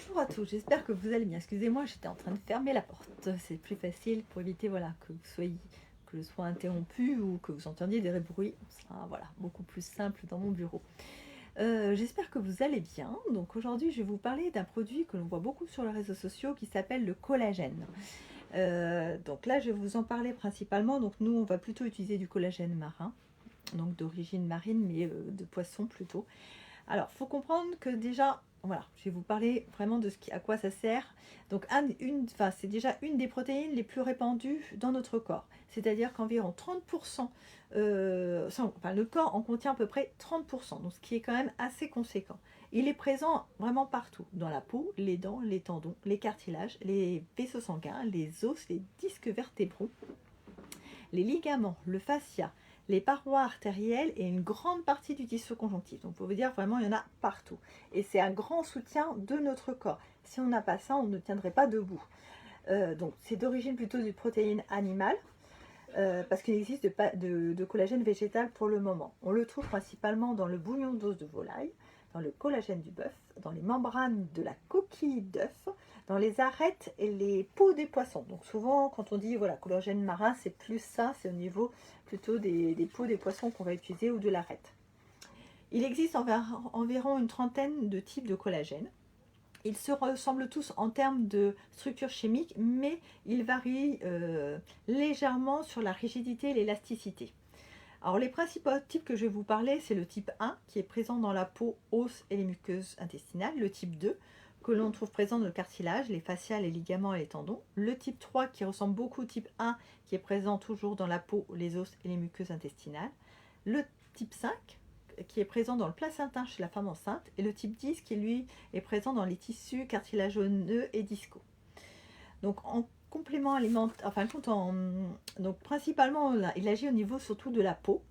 Bonjour à tous, j'espère que vous allez bien. Excusez-moi, j'étais en train de fermer la porte. C'est plus facile pour éviter voilà, que je sois interrompu ou que vous entendiez des bruits. Ce sera voilà, beaucoup plus simple dans mon bureau. J'espère que vous allez bien. Donc aujourd'hui, je vais vous parler d'un produit que l'on voit beaucoup sur les réseaux sociaux qui s'appelle le collagène. Donc là, je vais vous en parler principalement. Donc nous, on va plutôt utiliser du collagène marin, donc d'origine marine, mais de poisson plutôt. Alors, il faut comprendre que déjà, voilà, je vais vous parler vraiment de à quoi ça sert. Donc, c'est déjà une des protéines les plus répandues dans notre corps. C'est-à-dire qu'environ 30%, le corps en contient à peu près 30%, donc ce qui est quand même assez conséquent. Il est présent vraiment partout, dans la peau, les dents, les tendons, les cartilages, les vaisseaux sanguins, les os, les disques vertébraux, les ligaments, le fascia, les parois artérielles et une grande partie du tissu conjonctif. Donc, pour vous dire, vraiment, il y en a partout. Et c'est un grand soutien de notre corps. Si on n'a pas ça, on ne tiendrait pas debout. Donc, c'est d'origine plutôt d'une protéine animale, parce qu'il existe de collagène végétal pour le moment. On le trouve principalement dans le bouillon d'os de volaille, dans le collagène du bœuf, dans les membranes de la coquille d'œuf, dans les arêtes et les peaux des poissons. Donc souvent, quand on dit voilà collagène marin, c'est plus ça, c'est au niveau plutôt des peaux des poissons qu'on va utiliser ou de l'arête. Il existe environ une trentaine de types de collagène. Ils se ressemblent tous en termes de structure chimique, mais ils varient légèrement sur la rigidité et l'élasticité. Alors les principaux types que je vais vous parler, c'est le type 1 qui est présent dans la peau, os et les muqueuses intestinales, le type 2 que l'on trouve présent dans le cartilage, les fascias, les ligaments et les tendons, le type 3 qui ressemble beaucoup au type 1 qui est présent toujours dans la peau, les os et les muqueuses intestinales, le type 5 qui est présent dans le placenta chez la femme enceinte, et le type 10 qui lui est présent dans les tissus cartilagineux et discaux. Donc en complément alimentaire, donc principalement il agit au niveau surtout de la peau.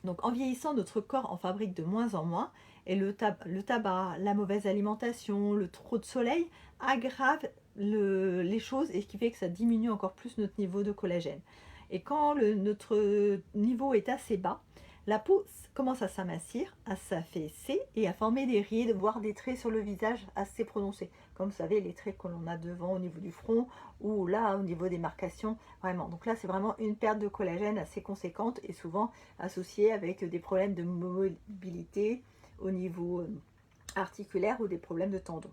Donc en vieillissant, notre corps en fabrique de moins en moins, et le tabac, la mauvaise alimentation, le trop de soleil aggravent les choses, et ce qui fait que ça diminue encore plus notre niveau de collagène. Et quand notre niveau est assez bas, la peau commence à s'amincir, à s'affaisser et à former des rides, voire des traits sur le visage assez prononcés. Comme vous savez, les traits que l'on a devant au niveau du front ou là au niveau des marcations, vraiment. Donc là, c'est vraiment une perte de collagène assez conséquente et souvent associée avec des problèmes de mobilité au niveau articulaire ou des problèmes de tendons.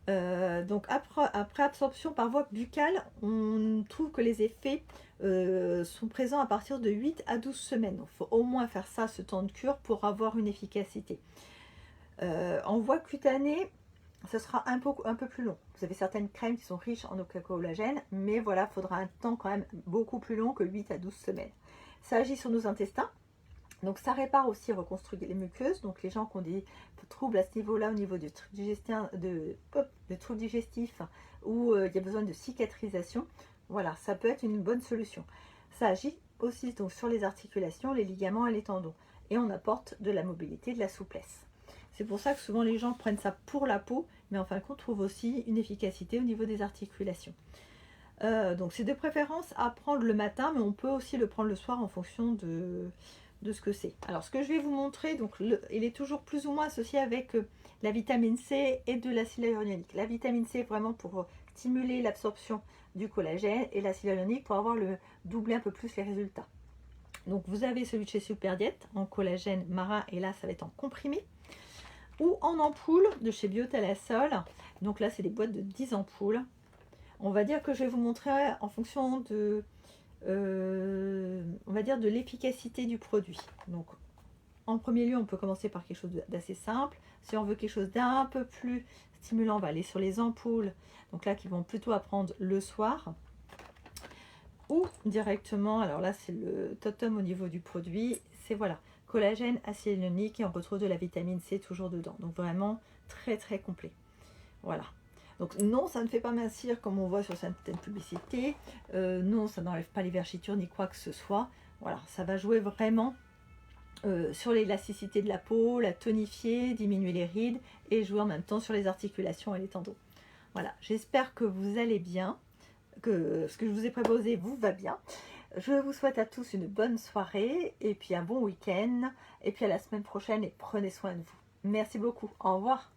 Donc après absorption par voie buccale, on trouve que les effets sont présents à partir de 8 à 12 semaines. Il faut au moins faire ça, ce temps de cure, pour avoir une efficacité. En voie cutanée, ce sera un peu plus long. Vous avez certaines crèmes qui sont riches en collagène, mais voilà, il faudra un temps quand même beaucoup plus long que 8 à 12 semaines. Ça agit sur nos intestins. Donc ça répare aussi, reconstruit les muqueuses. Donc les gens qui ont des troubles à ce niveau-là, au niveau du troubles digestifs, où il y a besoin de cicatrisation, voilà, ça peut être une bonne solution. Ça agit aussi donc sur les articulations, les ligaments et les tendons. Et on apporte de la mobilité, de la souplesse. C'est pour ça que souvent les gens prennent ça pour la peau, mais en fin de compte, trouve aussi une efficacité au niveau des articulations. Donc c'est de préférence à prendre le matin, mais on peut aussi le prendre le soir en fonction de ce que c'est. Alors ce que je vais vous montrer, donc il est toujours plus ou moins associé avec la vitamine C et de l'acide hyaluronique. La vitamine C vraiment pour stimuler l'absorption du collagène, et l'acide hyaluronique pour doubler un peu plus les résultats. Donc vous avez celui de chez Superdiet en collagène marin, et là ça va être en comprimé, ou en ampoule de chez Biotalasol. Donc là c'est des boîtes de 10 ampoules. On va dire que je vais vous montrer en fonction de on va dire de l'efficacité du produit. Donc en premier lieu, on peut commencer par quelque chose d'assez simple. Si on veut quelque chose d'un peu plus stimulant, on va aller sur les ampoules, donc là qui vont plutôt à prendre le soir, ou directement, alors là c'est le totem au niveau du produit, c'est voilà, collagène, acide hyaluronique, et on retrouve de la vitamine C toujours dedans. Donc vraiment très très complet. Voilà. Donc non, ça ne fait pas mincir comme on voit sur certaines publicités. Non, ça n'enlève pas les vergetures ni quoi que ce soit. Voilà, ça va jouer vraiment sur l'élasticité de la peau, la tonifier, diminuer les rides, et jouer en même temps sur les articulations et les tendons. Voilà, j'espère que vous allez bien, que ce que je vous ai proposé vous va bien. Je vous souhaite à tous une bonne soirée, et puis un bon week-end, et puis à la semaine prochaine, et prenez soin de vous. Merci beaucoup, au revoir.